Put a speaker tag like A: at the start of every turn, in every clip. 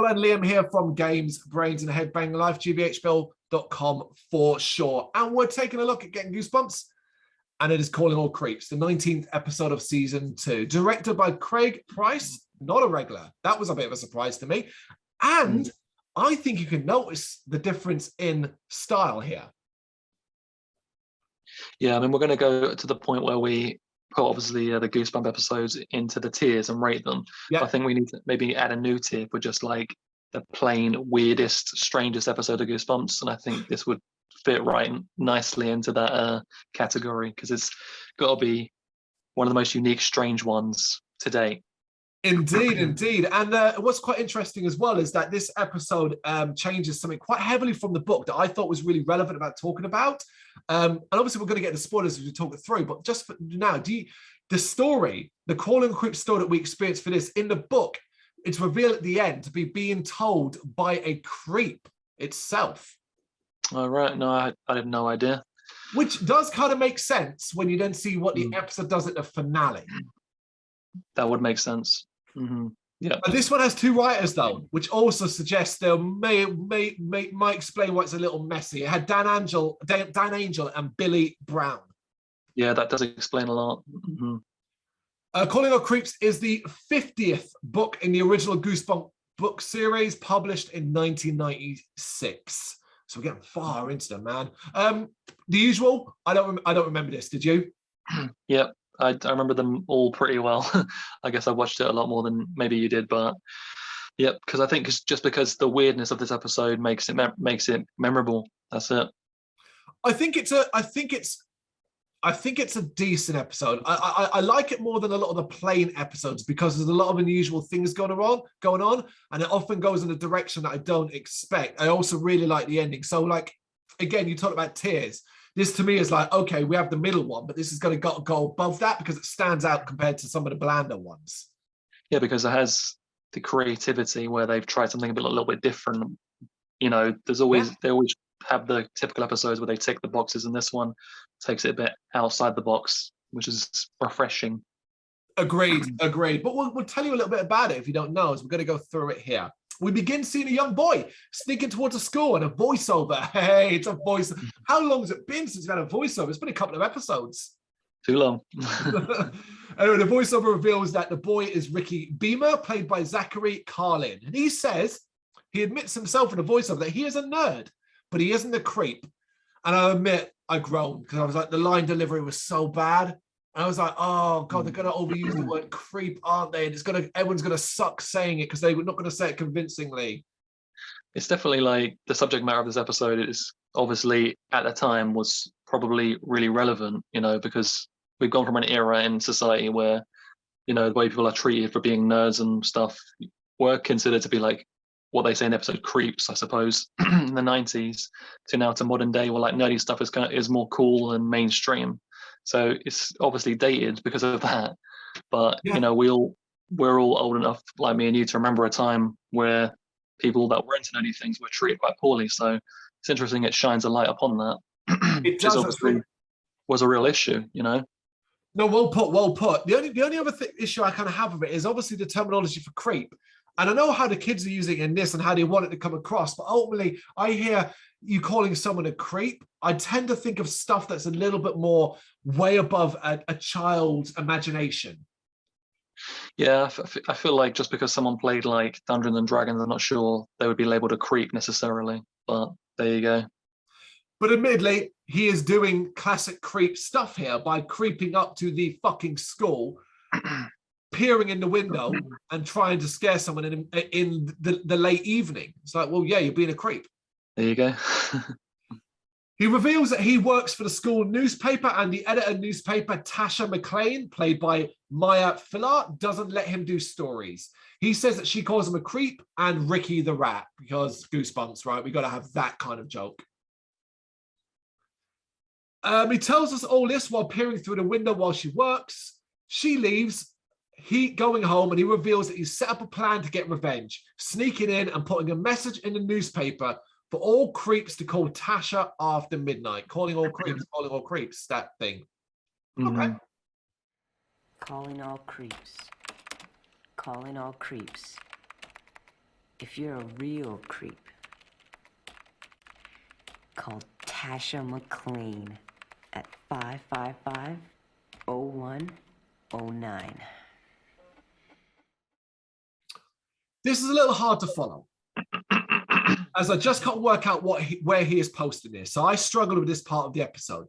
A: Phil and Liam here from Brrraaains A Head-Banging Life, gbhblofficial.com for sure. And we're taking a look at Getting Goosebumps, and it is Calling All Creeps, the 19th episode of season 2, directed by Craig Price, not a regular. That was a bit of a surprise to me. And I think you can notice the difference in style here.
B: Yeah, I mean, we're going to go to the point where we put obviously the Goosebump episodes into the tiers and rate them.
A: Yeah.
B: I think we need to maybe add a new tier for just like the plain weirdest, strangest episode of Goosebumps, and I think this would fit right nicely into that category because it's got to be one of the most unique, strange ones to date.
A: Indeed, indeed. And what's quite interesting as well is that this episode changes something quite heavily from the book that I thought was really relevant about talking about. And obviously we're going to get the spoilers as we talk it through, but just for now, the story, the Calling Creep story that we experienced for this in the book, it's revealed at the end to be being told by a creep itself.
B: All right. No, I had no idea.
A: Which does kind of make sense when you then see what the episode does at the finale.
B: That would make sense. Yeah.
A: But this one has 2 writers though, which also suggests they might explain why it's a little messy. It had Dan Angel and Billy Brown.
B: Yeah, that does explain a lot.
A: Calling All Creeps is the 50th book in the original Goosebump book series, published in 1996. So we're getting far into them, man. The usual. I don't remember this. Did you?
B: Yeah. I remember them all pretty well. I guess I watched it a lot more than maybe you did, but yeah, because I think it's just because the weirdness of this episode makes it memorable. That's it.
A: I think it's a decent episode. I like it more than a lot of the plain episodes because there's a lot of unusual things going on, and it often goes in a direction that I don't expect. I also really like the ending. So, like, again, you talk about tiers. This to me is like, okay, we have the middle one, but this is going to go above that because it stands out compared to some of the blander ones. Yeah,
B: because it has the creativity where they've tried something a little bit different. You know, they always have the typical episodes where they tick the boxes, and this one takes it a bit outside the box, which is refreshing.
A: Agreed. But we'll tell you a little bit about it if you don't know, as we're going to go through it here. We begin seeing a young boy sneaking towards a school and a voiceover. Hey, it's a voice. How long has it been since we've had a voiceover? It's been a couple of episodes.
B: Too long.
A: Anyway, the voiceover reveals that the boy is Ricky Beamer, played by Zachary Carlin. And he says, he admits himself in the voiceover that he is a nerd, but he isn't a creep. And I admit, I groaned because I was like, the line delivery was so bad. I was like, oh God, they're going to overuse the word creep, aren't they? And everyone's going to suck saying it because they're not going to say it convincingly.
B: It's definitely like the subject matter of this episode is obviously at the time was probably really relevant, you know, because we've gone from an era in society where, you know, the way people are treated for being nerds and stuff were considered to be like what they say in the episode creeps, I suppose, in the 90s, to now to modern day where like nerdy stuff is more cool and mainstream. So it's obviously dated because of that. But, you know, we're all old enough, like me and you, to remember a time where people that were into nerdy things were treated quite poorly. So it's interesting it shines a light upon that.
A: It does.
B: Obviously was a real issue, you know?
A: No, well put. The only other issue I kind of have with it is obviously the terminology for creep. And I know how the kids are using it in this and how they want it to come across, but ultimately I hear you calling someone a creep. I tend to think of stuff that's a little bit more way above a child's imagination.
B: Yeah, I feel like just because someone played like Dungeons and Dragons, I'm not sure they would be labeled a creep necessarily, but there you go.
A: But admittedly, he is doing classic creep stuff here by creeping up to the fucking school, peering in the window and trying to scare someone in the late evening. It's like, well, yeah, you're being a creep.
B: There you go.
A: He reveals that he works for the school newspaper, and the editor of the newspaper, Tasha McLean, played by Maya Filler, doesn't let him do stories. He says that she calls him a creep and Ricky the rat, because Goosebumps, right? We got to have that kind of joke. He tells us all this while peering through the window while she works. She leaves, he going home, and he reveals that he's set up a plan to get revenge, sneaking in and putting a message in the newspaper for all creeps to call Tasha after midnight. Calling all creeps, that thing. Okay.
C: Calling all creeps. Calling all creeps. if you're a real creep, call Tasha McLean at 555-0109.
A: This is a little hard to follow, as I just can't work out where he is posting this. So I struggle with this part of the episode.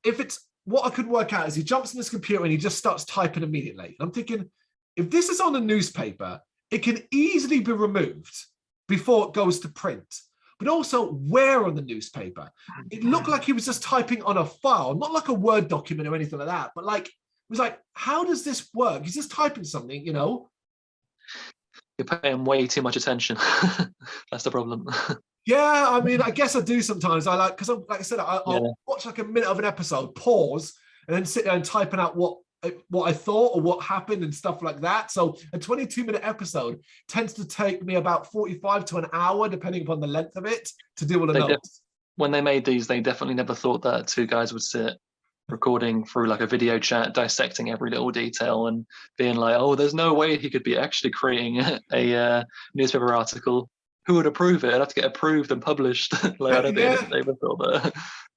A: If it's what I could work out is he jumps in his computer and he just starts typing immediately. And I'm thinking, if this is on a newspaper, it can easily be removed before it goes to print. But also, where on the newspaper? It looked like he was just typing on a file, not like a Word document or anything like that. But like, it was like, how does this work? He's just typing something, you know?
B: You're paying way too much attention. That's the problem.
A: Yeah, I mean, I guess I do sometimes. I like, because like I said, I'll watch like a minute of an episode, pause, and then sit there and typing out what I thought or what happened and stuff like that. So a 22-minute episode tends to take me about 45 to an hour, depending upon the length of it, to do all the notes.
B: When they made these, they definitely never thought that two guys would sit recording through like a video chat, dissecting every little detail and being like, oh, there's no way he could be actually creating a newspaper article. Who would approve it? It'd have to get approved and published. Like, I don't think they ever thought that.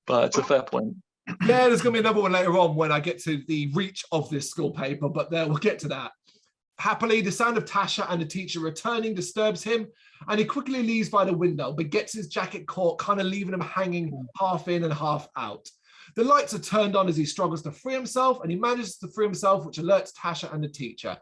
B: But it's a fair point.
A: Yeah, there's going to be another one later on when I get to the reach of this school paper, but we'll get to that. Happily, the sound of Tasha and the teacher returning disturbs him, and he quickly leaves by the window, but gets his jacket caught, kind of leaving him hanging half in and half out. The lights are turned on as he struggles to free himself, and he manages to free himself, which alerts Tasha and the teacher.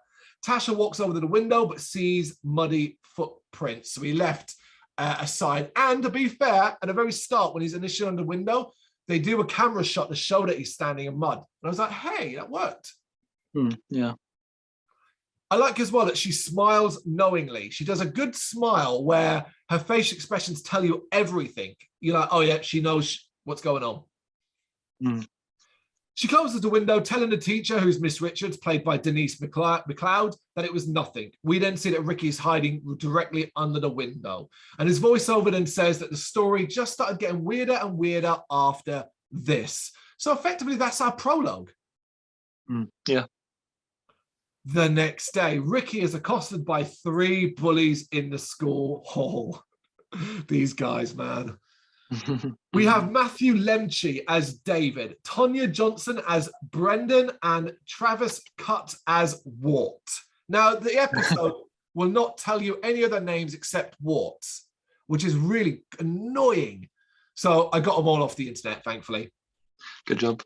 A: Tasha walks over to the window, but sees muddy footprints, so he left aside. And to be fair, at the very start, when he's initially on the window, they do a camera shot to show that he's standing in mud. And I was like, hey, that worked.
B: Yeah.
A: I like as well that she smiles knowingly. She does a good smile where her facial expressions tell you everything. You're like, oh yeah, she knows what's going on. She closes the window, telling the teacher, who's Miss Richards, played by Denise McLeod, that it was nothing. We then see that Ricky's hiding directly under the window. And his voiceover then says that the story just started getting weirder and weirder after this. So effectively, that's our prologue.
B: Yeah.
A: The next day, Ricky is accosted by 3 bullies in the school hall. These guys, man. We have Matthew Lemche as David, Tonya Johnson as Brendan, and Travis Cutt as Wart. Now, the episode will not tell you any other names except Wart's, which is really annoying. So I got them all off the internet, thankfully.
B: Good job.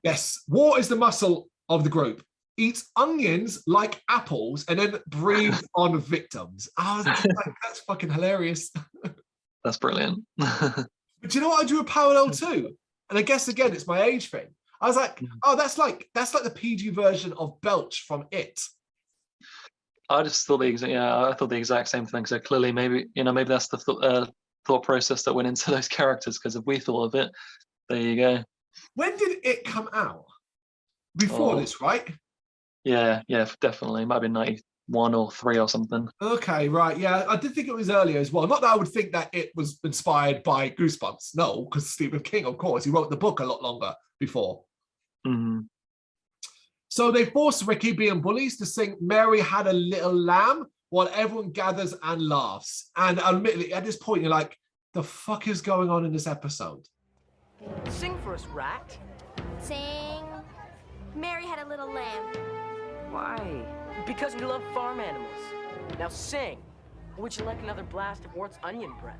A: Yes, Wart is the muscle of the group. Eats onions like apples and then breathes on victims. Oh, that's fucking hilarious.
B: That's brilliant.
A: But you know what I drew a parallel to? And I guess again, it's my age thing. I was like, oh, that's like the PG version of Belch from It.
B: I just thought I thought the exact same thing. So clearly, maybe that's the thought process that went into those characters. Because if we thought of it, there you go. When did It come out? Before this, right? Yeah, definitely. It might have been 91 or 3 or something.
A: Okay, right. Yeah, I did think it was earlier as well. Not that I would think that it was inspired by Goosebumps. No, because Stephen King, of course, he wrote the book a lot longer before. So they force Ricky, being bullies, to sing Mary Had a Little Lamb while everyone gathers and laughs. And admittedly, at this point, you're like, the fuck is going on in this episode?
D: Sing for us, Rat.
E: Sing Mary Had a Little Lamb.
D: Why? Because we love farm animals. Now sing. Or would you like another blast of Wart's onion breath?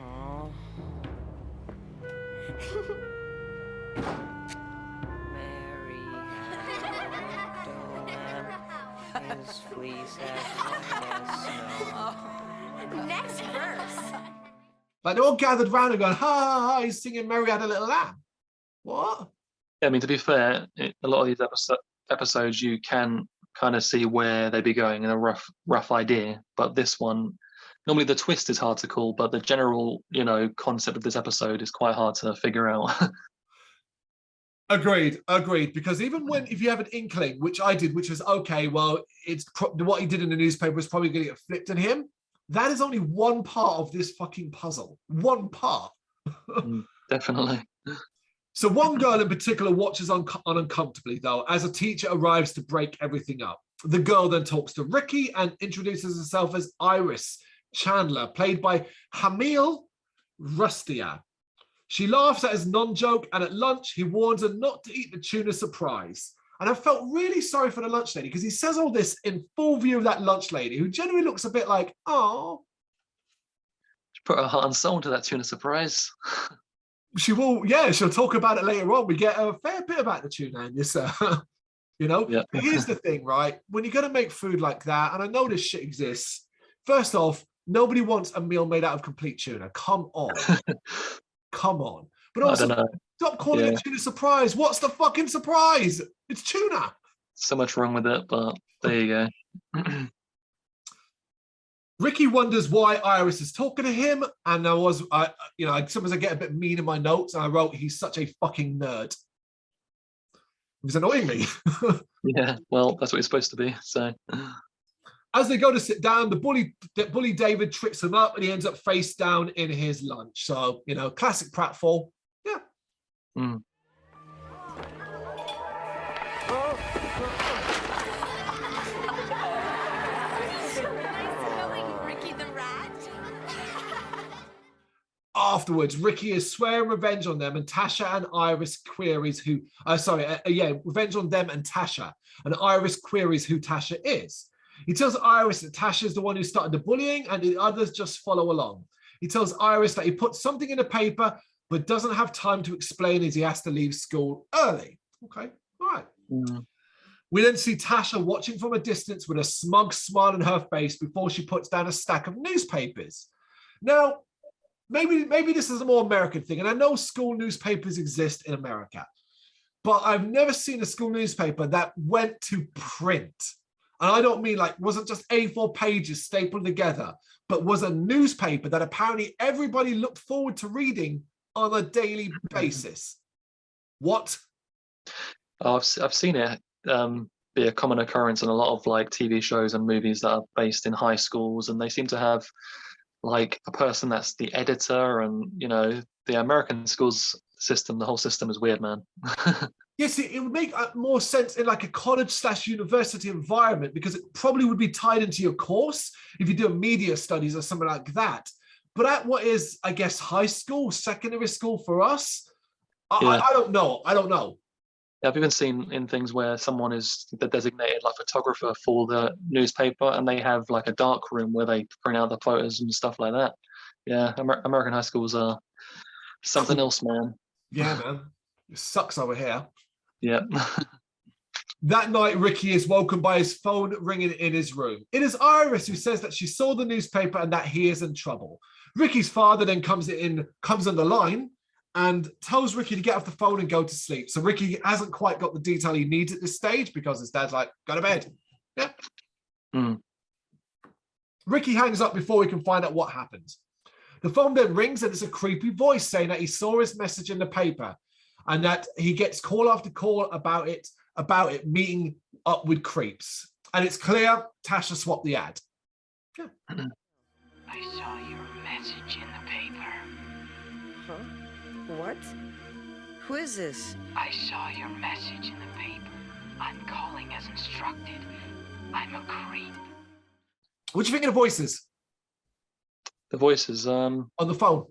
D: Aww. Mary had a lamb, his fleece as snow.
E: Next verse.
A: Like, they're all gathered round and going, ha, ha, ha, he's singing Mary Had a Little Lamb. What?
B: I mean, to be fair, a lot of these episodes you can kind of see where they'd be going in a rough idea. But this one, normally the twist is hard to call, but the general, concept of this episode is quite hard to figure out.
A: Agreed. Because even if you have an inkling, which I did, which was, okay, well, it's what he did in the newspaper is probably going to get flipped on him. That is only one part of this fucking puzzle. One part.
B: Definitely.
A: So one girl in particular watches on uncomfortably, though, as a teacher arrives to break everything up. The girl then talks to Ricky and introduces herself as Iris Chandler, played by Hamil Rustia. She laughs at his non-joke, and at lunch, he warns her not to eat the tuna surprise. And I felt really sorry for the lunch lady because he says all this in full view of that lunch lady, who generally looks a bit like, oh.
B: She put her heart and soul into that tuna surprise.
A: She will, yeah, she'll talk about it later on. We get a fair bit about the tuna in this, you know?
B: Yeah.
A: Here's the thing, right? When you're going to make food like that, and I know this shit exists, first off, nobody wants a meal made out of complete tuna. Come on. Come on. But also, stop calling it tuna surprise. What's the fucking surprise? It's tuna.
B: So much wrong with it, but there you go.
A: Ricky wonders why Iris is talking to him, and sometimes I get a bit mean in my notes, and I wrote, "He's such a fucking nerd." It was annoying me.
B: Yeah, well, that's what he's supposed to be. So,
A: as they go to sit down, the bully David trips him up, and he ends up face down in his lunch. So, classic pratfall. Yeah.
B: Mm.
A: Afterwards, Ricky is swearing revenge on them, and Tasha and Iris queries revenge on them and Tasha. And Iris queries who Tasha is. He tells Iris that Tasha is the one who started the bullying, and the others just follow along. He tells Iris that he put something in the paper, but doesn't have time to explain as he has to leave school early. Okay, all right.
B: Mm.
A: We then see Tasha watching from a distance with a smug smile on her face before she puts down a stack of newspapers. Now, maybe this is a more American thing, and I know school newspapers exist in America, but I've never seen a school newspaper that went to print. And I don't mean wasn't just A4 pages stapled together, but was a newspaper that apparently everybody looked forward to reading on a daily basis. What?
B: Oh, I've seen it be a common occurrence in a lot of TV shows and movies that are based in high schools, and they seem to have a person that's the editor, and the American schools system, the whole system is weird, man.
A: Yes, it would make more sense in a college/university environment, because it probably would be tied into your course if you do media studies or something like that. But at what is, I guess, high school, secondary school for us, I don't know.
B: Yeah, I've even seen in things where someone is the designated photographer for the newspaper, and they have a dark room where they print out the photos and stuff like that. Yeah, American high schools are something else, man.
A: Yeah, man. It sucks over here.
B: Yeah.
A: That night, Ricky is woken by his phone ringing in his room. It is Iris who says that she saw the newspaper and that he is in trouble. Ricky's father then comes on the line and tells Ricky to get off the phone and go to sleep. So Ricky hasn't quite got the detail he needs at this stage, because his dad's like, go to bed. Yeah.
B: Mm.
A: Ricky hangs up before he can find out what happened. The phone then rings, and it's a creepy voice saying that he saw his message in the paper, and that he gets call after call about it meeting up with creeps. And it's clear Tasha swapped the ad. Yeah.
F: I saw your message in the paper.
C: Huh? What? Who is this?
F: I saw your message in the paper. I'm calling as instructed. I'm a creep.
A: What do you think of the voices?
B: The voices
A: on the phone.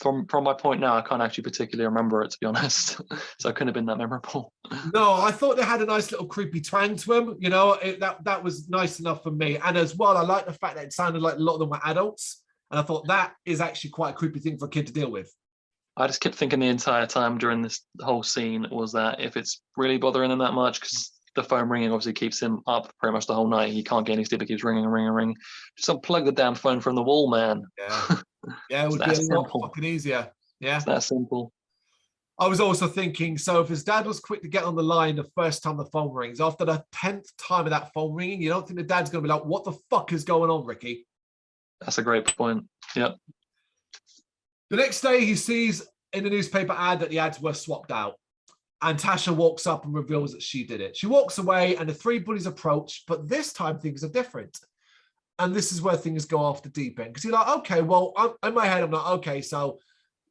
B: From my point now, I can't actually particularly remember it, to be honest. So it couldn't have been that memorable.
A: No, I thought they had a nice little creepy twang to them. That was nice enough for me. And as well, I like the fact that it sounded like a lot of them were adults. And I thought that is actually quite a creepy thing for a kid to deal with.
B: I just kept thinking the entire time during this whole scene was that if it's really bothering him that much, because the phone ringing obviously keeps him up pretty much the whole night. He can't get any sleep. It keeps ringing and ringing and ringing. Just unplug the damn phone from the wall, man.
A: Yeah. Yeah, it would be a lot fucking easier. Yeah.
B: It's that simple.
A: I was also thinking, so if his dad was quick to get on the line the first time the phone rings, after the 10th time of that phone ringing, you don't think the dad's going to be like, what the fuck is going on, Ricky?
B: That's a great point. Yep.
A: The next day, he sees in the newspaper ad that the ads were swapped out. And Tasha walks up and reveals that she did it. She walks away, and the three bullies approach, but this time things are different. And this is where things go off the deep end. Because you're like, okay, well, in my head, I'm like, okay, so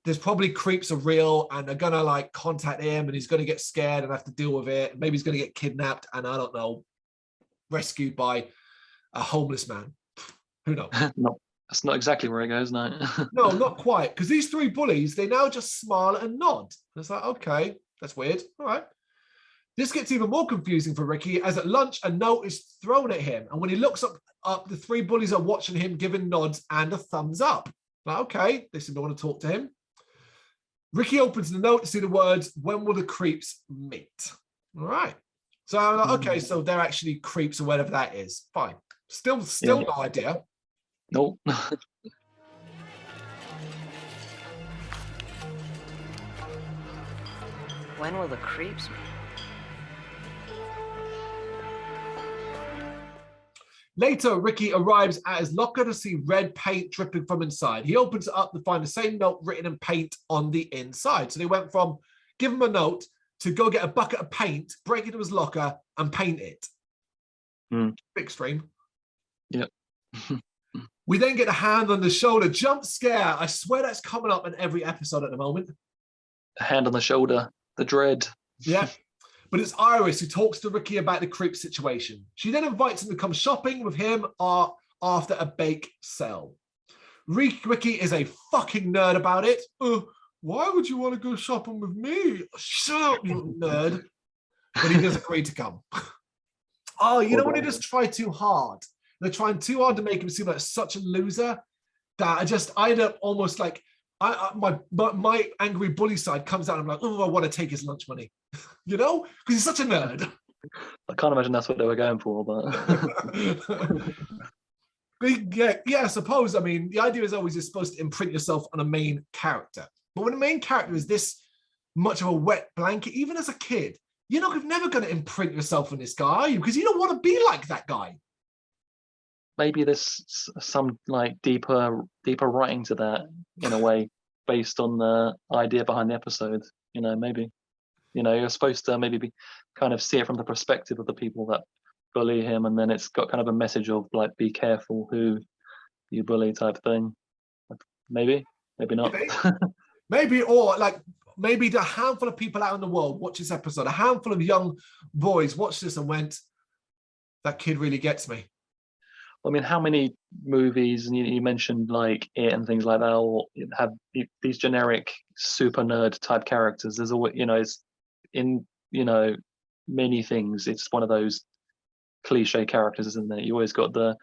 A: there's probably creeps are real and they're gonna like contact him and he's gonna get scared and have to deal with it. Maybe he's gonna get kidnapped and I don't know, rescued by a homeless man. Who knows?
B: No, that's not exactly where it goes, no.
A: No, not quite. Because these three bullies, they now just smile and nod. And it's like, okay, that's weird. All right. This gets even more confusing for Ricky as at lunch a note is thrown at him. And when he looks up, the three bullies are watching him giving nods and a thumbs up. Like, okay, they seem to want to talk to him. Ricky opens the note to see the words, when will the creeps meet? All right. So I'm like, okay, so they're actually creeps or whatever that is. Fine. Still no idea.
B: Nope.
C: When will the creeps meet?
A: Later, Ricky arrives at his locker to see red paint dripping from inside. He opens it up to find the same note written in paint on the inside. So they went from give him a note to go get a bucket of paint, break into his locker, and paint it. Big extreme.
B: Yep.
A: We then get a hand on the shoulder. Jump scare. I swear that's coming up in every episode at the moment.
B: A hand on the shoulder. The dread.
A: Yeah. But it's Iris who talks to Ricky about the creep situation. She then invites him to come shopping with him after a bake sale. Ricky is a fucking nerd about it. Why would you want to go shopping with me? Shut up, you nerd. But he does agree to come. Oh, you know when they just try too hard? They're trying too hard to make him seem like such a loser that I end up almost like my angry bully side comes out and I'm like, oh, I want to take his lunch money. You know? Because he's such a nerd.
B: I can't imagine that's what they were going for, but
A: yeah, I suppose. I mean, the idea is always you're supposed to imprint yourself on a main character. But when the main character is this much of a wet blanket, even as a kid, you're never going to imprint yourself on this guy, are you? Because you don't want to be like that guy. Maybe
B: there's some like deeper writing to that in a way, based on the idea behind the episode. Maybe. You're supposed to maybe kind of see it from the perspective of the people that bully him, and then it's got kind of a message of like, be careful who you bully type thing. Maybe not.
A: Maybe, or like maybe the handful of people out in the world watch this episode, a handful of young boys watch this and went, that kid really gets me.
B: I mean, how many movies, and you mentioned like It and things like that, or have these generic super nerd type characters? There's always, it's in, many things. It's one of those cliche characters, isn't it? You always got the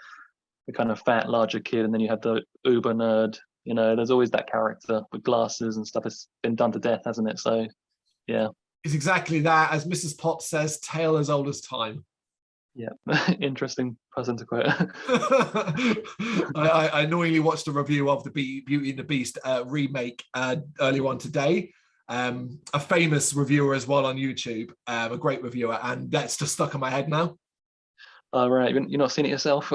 B: kind of fat, larger kid, and then you have the uber nerd. There's always that character with glasses and stuff. It's been done to death, hasn't it? So, yeah. It's
A: exactly that. As Mrs. Potts says, tale as old as time.
B: Yeah, interesting person to quote.
A: I knowingly watched a review of the Beauty and the Beast remake earlier on today. A famous reviewer as well on YouTube, a great reviewer, and that's just stuck in my head now.
B: Oh, right. You're not seen it yourself?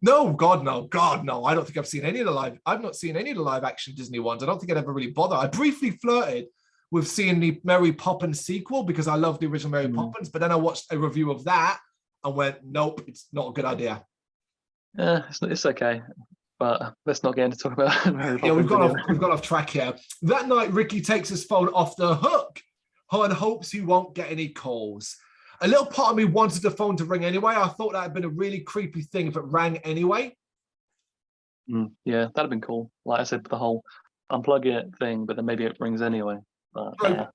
A: No, God, no. I don't think I've seen any of the live. I've not seen any of the live action Disney ones. I don't think I'd ever really bother. I briefly flirted with seeing the Mary Poppins sequel because I love the original Mary Poppins, but then I watched a review of that and went, nope, it's not a good idea.
B: Yeah, it's okay. But let's not get into talk about Mary Poppins.
A: Yeah, we've gone off track here. That night, Ricky takes his phone off the hook and hopes he won't get any calls. A little part of me wanted the phone to ring anyway. I thought that had been a really creepy thing if it rang anyway.
B: Yeah, that'd have been cool. Like I said, the whole unplug it thing, but then maybe it rings anyway. But, yeah.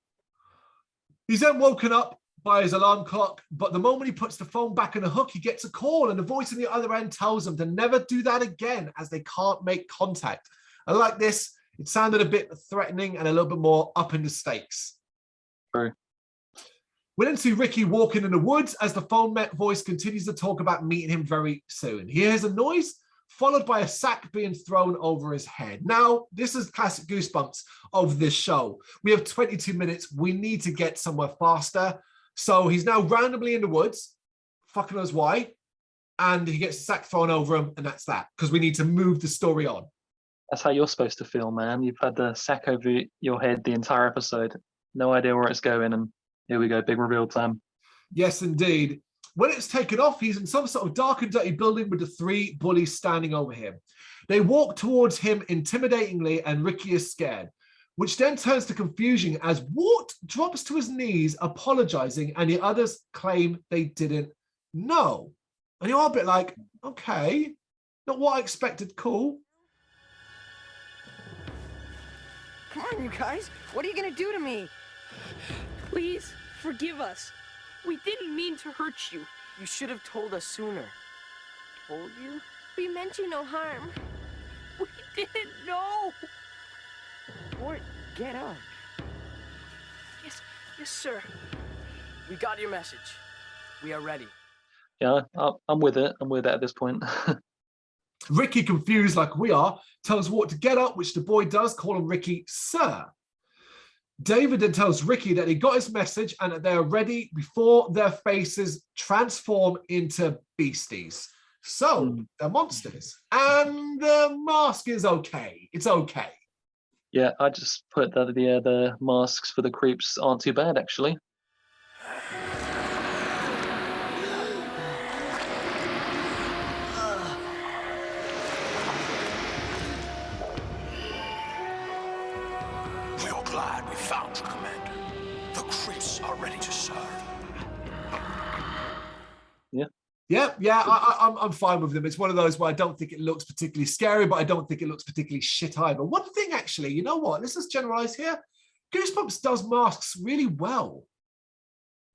A: He's then woken up by his alarm clock, but the moment he puts the phone back in the hook, he gets a call, and the voice on the other end tells him to never do that again as they can't make contact. I like this. It sounded a bit threatening and a little bit more up in the stakes.
B: True.
A: We then see Ricky walking in the woods as the phone voice continues to talk about meeting him very soon. He hears a noise, followed by a sack being thrown over his head. Now, this is classic Goosebumps of this show. We have 22 minutes. We need to get somewhere faster. So he's now randomly in the woods, fucking knows why, and he gets a sack thrown over him, and that's that, because we need to move the story on.
B: That's how you're supposed to feel, man. You've had the sack over your head the entire episode. No idea where it's going, and here we go, big reveal time.
A: Yes, indeed. When it's taken off, he's in some sort of dark and dirty building with the three bullies standing over him. They walk towards him intimidatingly, and Ricky is scared. which then turns to confusion as Wart drops to his knees, apologizing, and the others claim they didn't know. And you're a bit like, okay, not what I expected, cool.
D: Come on, you guys. What are you gonna do to me?
G: Please, forgive us. We didn't mean to hurt you.
D: You should have told us sooner. Told you?
E: We meant you no harm.
G: We didn't know.
D: Wart, get up.
G: Yes, sir.
D: We got your message. We are ready.
B: Yeah, I'm with it. I'm with it at this point.
A: Ricky, confused like we are, tells Wart to get up, which the boy does, calling Ricky sir. David then tells Ricky that he got his message and that they are ready before their faces transform into beasties. So they're monsters. And the mask is okay. It's okay.
B: Yeah, I just put that the masks for the creeps aren't too bad, actually.
H: We are glad we found you, Commander. The creeps are ready to serve.
A: Yeah, I'm fine with them. It's one of those where I don't think it looks particularly scary, but I don't think it looks particularly shit either. One thing, actually, you know what? Let's just generalize here. Goosebumps does masks really well.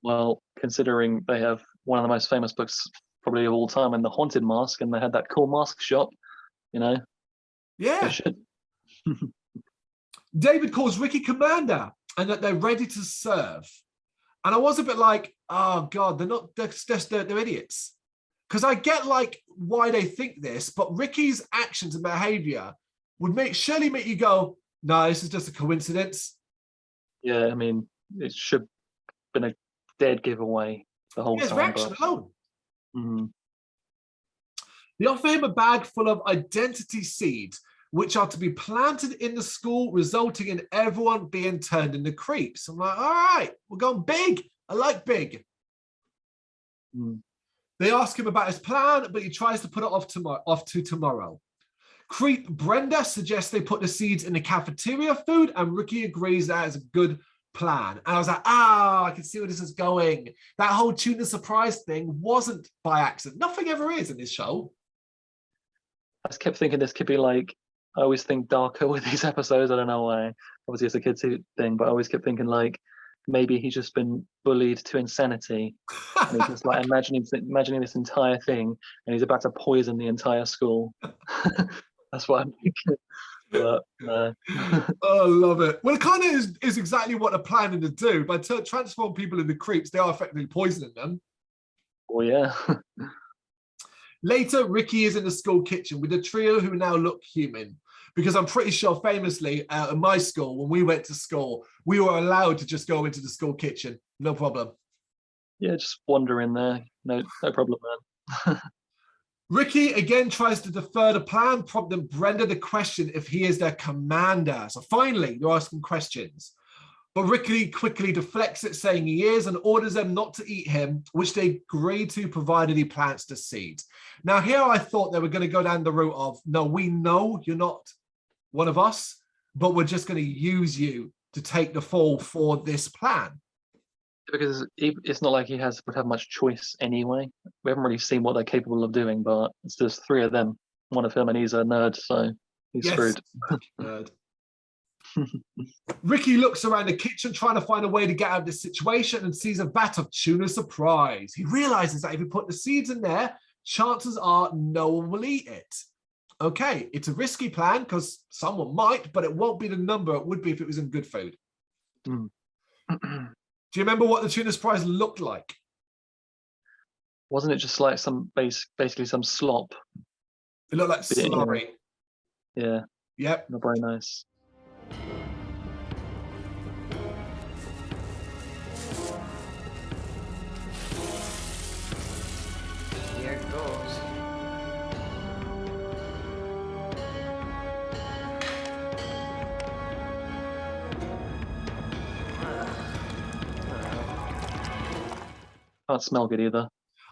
B: Well, considering they have one of the most famous books probably of all time in The Haunted Mask, and they had that cool mask shop, you know.
A: Yeah.
B: They should.
A: David calls Ricky Commander and that they're ready to serve. And I was a bit like, oh God, they're idiots. Because I get like why they think this, but Ricky's actions and behavior would surely make you go, no, this is just a coincidence.
B: Yeah, I mean, it should have been a dead giveaway the whole
A: His
B: time.
A: reaction alone.
B: Mm-hmm.
A: They offer him a bag full of identity seeds, which are to be planted in the school, resulting in everyone being turned into creeps. I'm like, all right, we're going big. I like big.
B: Mm.
A: They ask him about his plan, but he tries to put it off to tomorrow. Creep Brenda suggests they put the seeds in the cafeteria food, and Ricky agrees that is a good plan. And I was like, I can see where this is going. That whole tuna surprise thing wasn't by accident. Nothing ever is in this show.
B: I just kept thinking this could be like, I always think darker with these episodes. I don't know why. Obviously, it's a kids' thing, but I always kept thinking like, maybe he's just been bullied to insanity. And he's just like imagining this entire thing, and he's about to poison the entire school. That's what I'm thinking. But no.
A: Oh, I love it. Well, it kind of is exactly what they're planning to do. By transforming people into creeps, they are effectively poisoning them.
B: Oh, yeah.
A: Later, Ricky is in the school kitchen with a trio who now look human. Because I'm pretty sure, famously, in my school, when we went to school, we were allowed to just go into the school kitchen. No problem.
B: Yeah, just wander in there. No problem, man.
A: Ricky again tries to defer the plan, prompting Brenda to question if he is their commander. So finally, they're asking questions. But Ricky quickly deflects it, saying he is, and orders them not to eat him, which they agree to provided he plants the seed. Now, here I thought they were going to go down the route of, no, we know you're not one of us, but we're just going to use you to take the fall for this plan.
B: Because it's not like he would have much choice anyway. We haven't really seen what they're capable of doing, but it's just three of them. One of him, and he's a nerd, so he's screwed.
A: Nerd. Ricky looks around the kitchen trying to find a way to get out of this situation and sees a vat of tuna surprise. He realizes that if he put the seeds in there, chances are no one will eat it. Okay, it's a risky plan because someone might, but it won't be the number it would be if it was in good food.
B: Mm.
A: Do you remember what the tuna surprise looked like?
B: Wasn't it just like basically some slop?
A: It looked like slurry.
B: Yeah.
A: Yep.
B: Not very nice.
C: Here it goes.
B: Can't smell good either.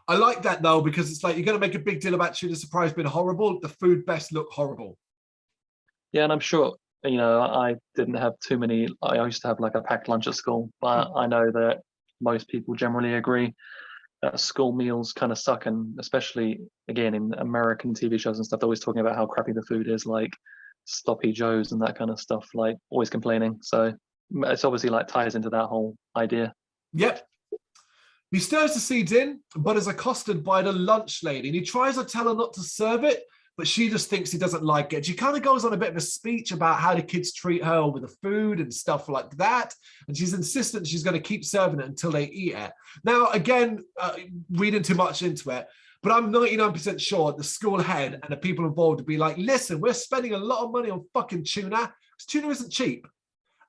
A: I like that though, because it's like you're going to make a big deal about tuna surprise being horrible. The food best look horrible.
B: Yeah, and I'm sure you know, I didn't have too many. I used to have like a packed lunch at school, but I know that most people generally agree that school meals kind of suck, and especially again in American TV shows and stuff, they're always talking about how crappy the food is, like sloppy joes and that kind of stuff, like always complaining. So it's obviously like ties into that whole idea.
A: Yep. He stirs the seeds in, but is accosted by the lunch lady, and he tries to tell her not to serve it, but she just thinks he doesn't like it. She kind of goes on a bit of a speech about how the kids treat her with the food and stuff like that. And she's insistent she's going to keep serving it until they eat it. Now, again, reading too much into it, but I'm 99% sure the school head and the people involved would be like, listen, we're spending a lot of money on fucking tuna, because tuna isn't cheap.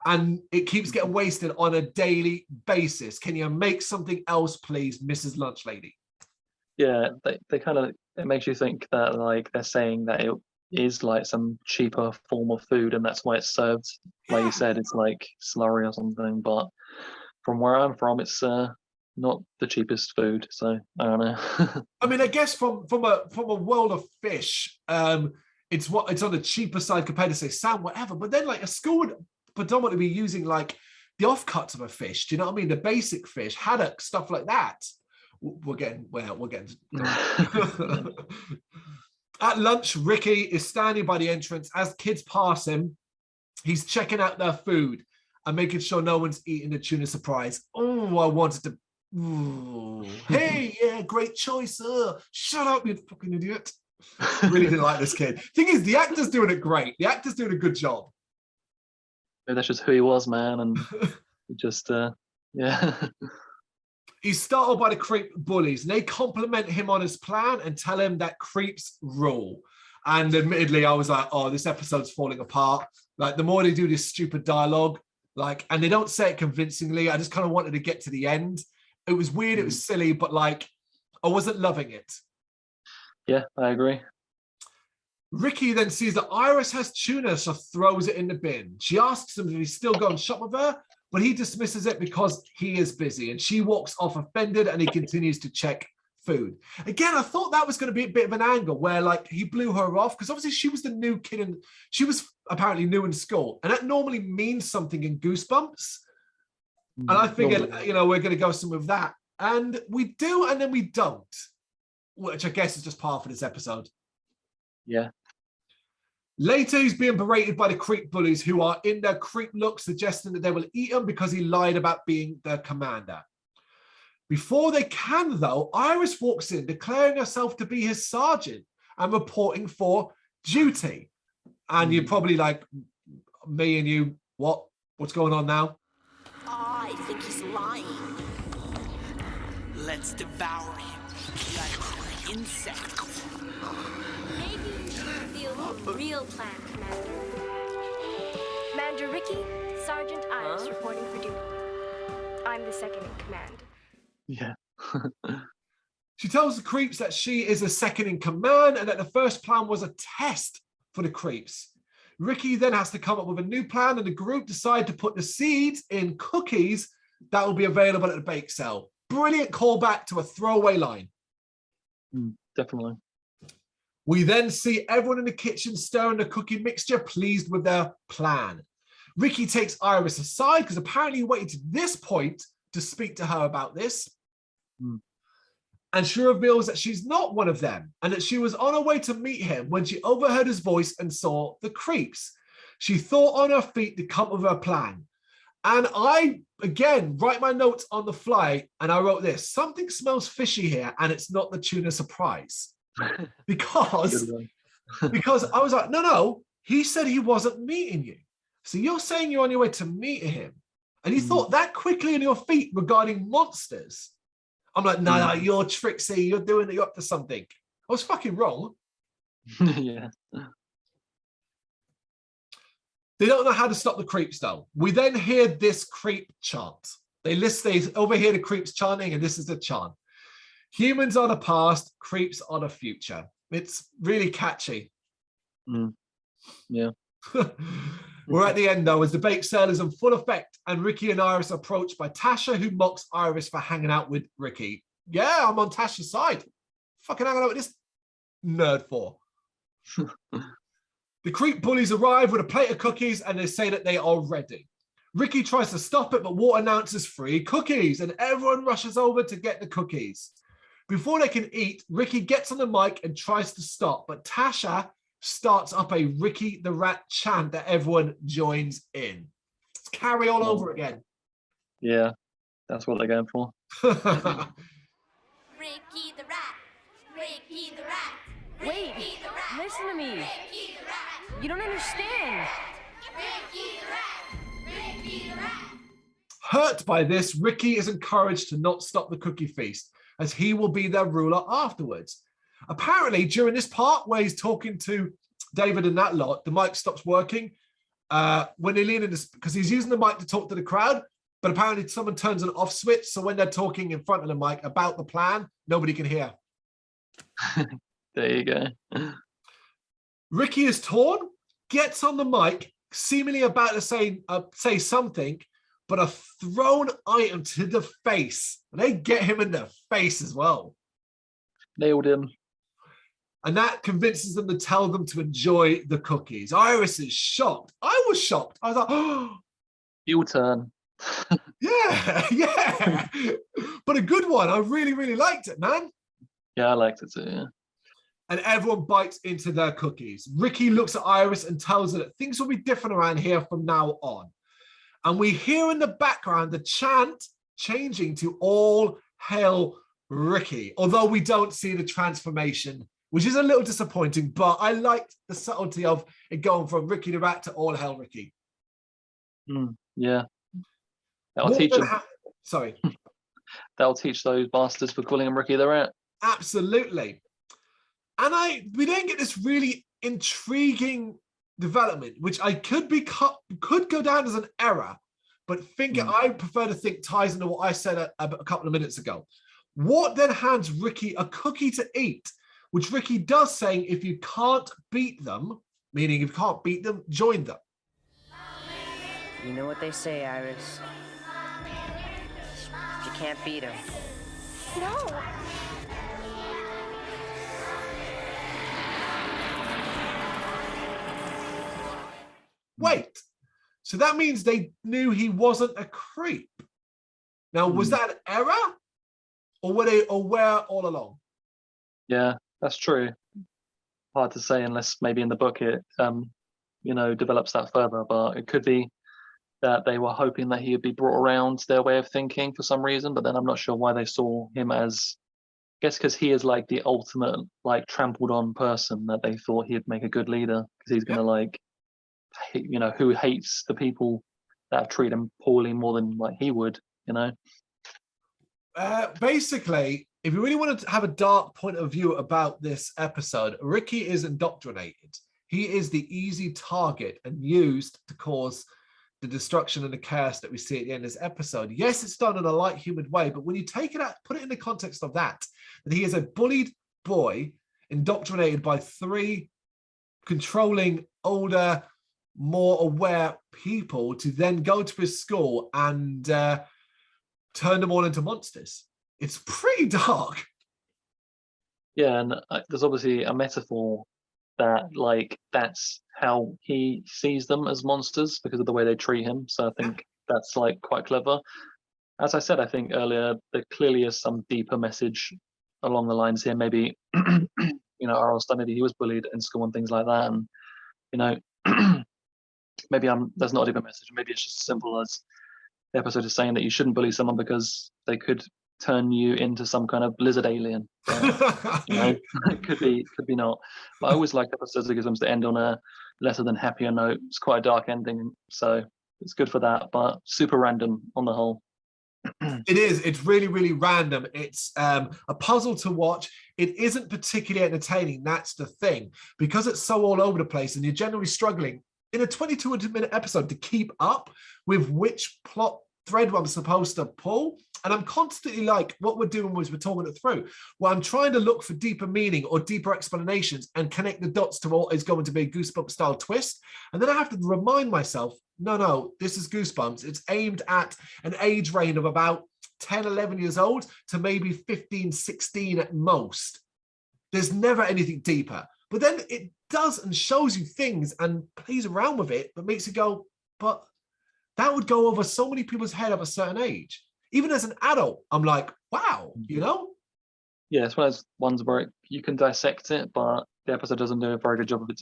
A: And it keeps getting wasted on a daily basis. Can you make something else, please, Mrs. Lunch Lady?
B: Yeah, they kind of, it makes you think that like they're saying that it is like some cheaper form of food, and that's why it's served. Like you said, it's like slurry or something. But from where I'm from, it's not the cheapest food. So I don't know.
A: I mean, I guess from a world of fish, it's on the cheaper side compared to say salmon, whatever. But then like a school would predominantly be using like the offcuts of a fish. Do you know what I mean? The basic fish, haddock, stuff like that. We're getting. At lunch, Ricky is standing by the entrance. As kids pass him, he's checking out their food and making sure no one's eating the tuna surprise. Oh, I wanted to. Ooh. Hey, yeah, great choice. Shut up, you fucking idiot. Really didn't like this kid. Thing is, the actor's doing it great. The actor's doing a good job.
B: That's just who he was, man, and just yeah.
A: He's startled by the creep bullies, and they compliment him on his plan and tell him that creeps rule. And admittedly, I was like, oh, this episode's falling apart. Like, the more they do this stupid dialogue, like, and they don't say it convincingly, I just kind of wanted to get to the end. It was weird, it was silly, but like, I wasn't loving it.
B: Yeah, I agree.
A: Ricky then sees that Iris has tuna, so throws it in the bin. She asks him if he's still going to shop with her, but he dismisses it because he is busy, and she walks off offended, and he continues to check food. Again, I thought that was going to be a bit of an angle where like he blew her off, because obviously she was the new kid and she was apparently new in school, and that normally means something in Goosebumps. And I figured, you know, we're going to go some of that, and we do, and then we don't, which I guess is just part of this episode.
B: Yeah.
A: Later, he's being berated by the creep bullies, who are in their creep look, suggesting that they will eat him because he lied about being their commander. Before they can, though, Iris walks in, declaring herself to be his sergeant and reporting for duty. And you're probably like, me and you, what's going on now?
C: I think he's lying.
H: Let's devour him like insects.
E: Maybe you should reveal the real plan, Commander. Commander Ricky, Sergeant Iris reporting for duty. I'm the second in command.
B: Yeah.
A: She tells the creeps that she is a second in command and that the first plan was a test for the creeps. Ricky then has to come up with a new plan, and the group decide to put the seeds in cookies that will be available at the bake sale. Brilliant callback to a throwaway line.
B: Definitely.
A: We then see everyone in the kitchen stirring the cookie mixture, pleased with their plan. Ricky takes Iris aside because apparently he waited to this point to speak to her about this. And she reveals that she's not one of them, and that she was on her way to meet him when she overheard his voice and saw the creeps. She thought on her feet to come up with her plan. And I, again, write my notes on the fly, and I wrote this: something smells fishy here, and it's not the tuna surprise. Because I was like, no, he said he wasn't meeting you. So you're saying you're on your way to meet him, and you thought that quickly on your feet regarding monsters. I'm like, no, you're tricksy. You're doing it. You're up to something. I was fucking wrong.
B: Yeah.
A: They don't know how to stop the creeps, though. We then hear this creep chant. They overhear the creeps chanting, and this is the chant: humans are the past, creeps are the future. It's really catchy.
B: Yeah.
A: We're at the end, though, as the bake sale is in full effect, and Ricky and Iris are approached by Tasha, who mocks Iris for hanging out with Ricky. Yeah, I'm on Tasha's side. Fucking hanging out with this nerd for. The creep bullies arrive with a plate of cookies and they say that they are ready. Ricky tries to stop it, but Walt announces free cookies and everyone rushes over to get the cookies. Before they can eat, Ricky gets on the mic and tries to stop, but Tasha starts up a Ricky the Rat chant that everyone joins in. It's Carrie all over again.
B: Yeah, that's what they're going for.
C: Ricky the Rat. Ricky the Rat.
D: Wait,
C: Ricky the Rat.
D: listen to me.
C: Ricky the Rat.
D: You don't understand.
C: Ricky the Rat. Ricky the Rat.
A: Hurt by this, Ricky is encouraged to not stop the cookie feast, as he will be their ruler afterwards. Apparently, during this part where he's talking to David and that lot, the mic stops working when they lean in this, because he's using the mic to talk to the crowd, but apparently someone turns an off switch, so when they're talking in front of the mic about the plan, nobody can hear.
B: There you go.
A: Ricky is torn, gets on the mic, seemingly about to say something, but a thrown item to the face. And they get him in the face as well.
B: Nailed him.
A: And that convinces them to tell them to enjoy the cookies. Iris is shocked. I was shocked. I was like, oh.
B: U-turn.
A: Yeah. But a good one. I really, really liked it, man.
B: Yeah, I liked it too, yeah.
A: And everyone bites into their cookies. Ricky looks at Iris and tells her that things will be different around here from now on. And we hear in the background the chant changing to All Hail Ricky, although we don't see the transformation, which is a little disappointing, but I liked the subtlety of it going from Ricky the Rat to All Hail Ricky.
B: Yeah. That'll teach them.
A: Sorry.
B: That'll teach those bastards for calling him Ricky the Rat.
A: Absolutely. And we then get this really intriguing development, which I could go down as an error, but I prefer to think ties into what I said a couple of minutes ago. Walt then hands Ricky a cookie to eat, which Ricky does, saying, if you can't beat them, meaning if you can't beat them, join them.
D: You know what they say, Iris. You can't beat them.
E: No.
A: Wait, so that means they knew he wasn't a creep. Now, was that an error? Or were they aware all along?
B: Yeah, that's true. Hard to say unless maybe in the book it, develops that further. But it could be that they were hoping that he would be brought around their way of thinking for some reason. But then I'm not sure why they saw him as, I guess because he is like the ultimate, like trampled on person, that they thought he'd make a good leader because he's going to who hates the people that treat him poorly more than like he would,
A: Basically, if you really want to have a dark point of view about this episode, Ricky is indoctrinated. He is the easy target and used to cause the destruction and the chaos that we see at the end of this episode. Yes, it's done in a light-humored way, but when you take it out, put it in the context of that he is a bullied boy indoctrinated by 3 controlling, older, more aware people to then go to his school and turn them all into monsters. It's pretty dark.
B: Yeah, and there's obviously a metaphor that that's how he sees them as monsters because of the way they treat him. So I think that's quite clever. As I said, I think earlier, there clearly is some deeper message along the lines here. Maybe, R.L. Stannedy, he was bullied in school and things like that. And, maybe there's not a deeper message. Maybe it's just as simple as the episode is saying that you shouldn't bully someone because they could turn you into some kind of lizard alien. It could be not. But I always like episodes of Goosebumps to end on a lesser than happier note. It's quite a dark ending, so it's good for that, but super random on the whole.
A: It is. It's really, really random. It's a puzzle to watch. It isn't particularly entertaining. That's the thing. Because it's so all over the place and you're generally struggling in a 22-minute episode to keep up with which plot thread I'm supposed to pull. And I'm constantly what we're doing is we're talking it through. Well, I'm trying to look for deeper meaning or deeper explanations and connect the dots to what is going to be a Goosebumps style twist. And then I have to remind myself, no, this is Goosebumps. It's aimed at an age range of about 10, 11 years old to maybe 15, 16 at most. There's never anything deeper. But then does and shows you things and plays around with it, but makes you go, but that would go over so many people's head of a certain age. Even as an adult, I'm like, wow, you know?
B: Yeah, it's one of those ones where you can dissect it, but the episode doesn't do a very good job of it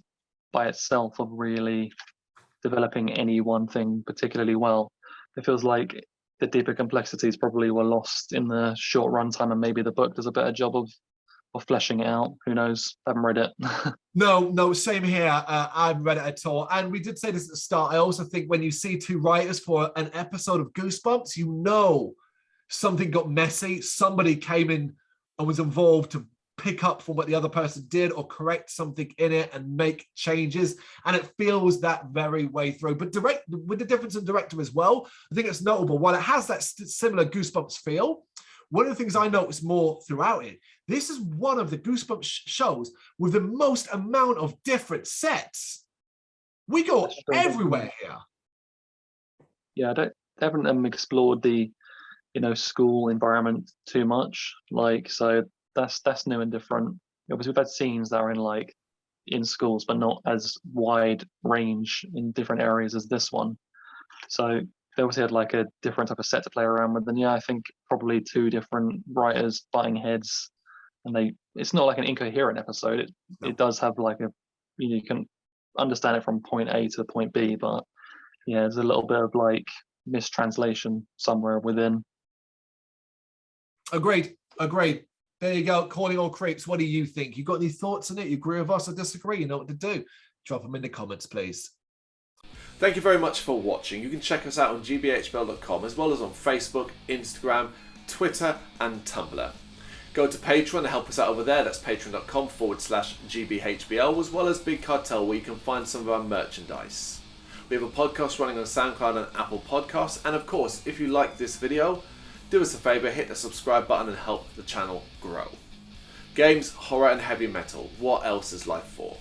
B: by itself of really developing any one thing particularly well. It feels like the deeper complexities probably were lost in the short runtime, and maybe the book does a better job of fleshing it out. Who knows? I haven't read it.
A: No, same here. I haven't read it at all. And we did say this at the start. I also think when you see two writers for an episode of Goosebumps, you know something got messy. Somebody came in and was involved to pick up from what the other person did or correct something in it and make changes. And it feels that very way through. But with the difference in director as well, I think it's notable. While it has that similar Goosebumps feel, one of the things I noticed more throughout it, this is one of the Goosebumps shows with the most amount of different sets. We go everywhere here.
B: Yeah, they haven't explored the school environment too much. Like, so that's new and different. Obviously, we've had scenes that are in schools, but not as wide range in different areas as this one. So they obviously had like a different type of set to play around with. And yeah, I think probably two different writers butting heads, and it's not like an incoherent episode. It does have like you can understand it from point A to point B, but yeah, there's a little bit of like mistranslation somewhere within.
A: Agreed. There you go. Calling all creeps. What do you think? You got any thoughts on it? You agree with us or disagree? You know what to do. Drop them in the comments, please. Thank you very much for watching. You can check us out on gbhbl.com as well as on Facebook, Instagram, Twitter and Tumblr. Go to Patreon and help us out over there. That's patreon.com/gbhbl, as well as Big Cartel, where you can find some of our merchandise. We have a podcast running on SoundCloud and Apple Podcasts. And of course, if you like this video, do us a favour, hit the subscribe button and help the channel grow. Games, horror and heavy metal. What else is life for?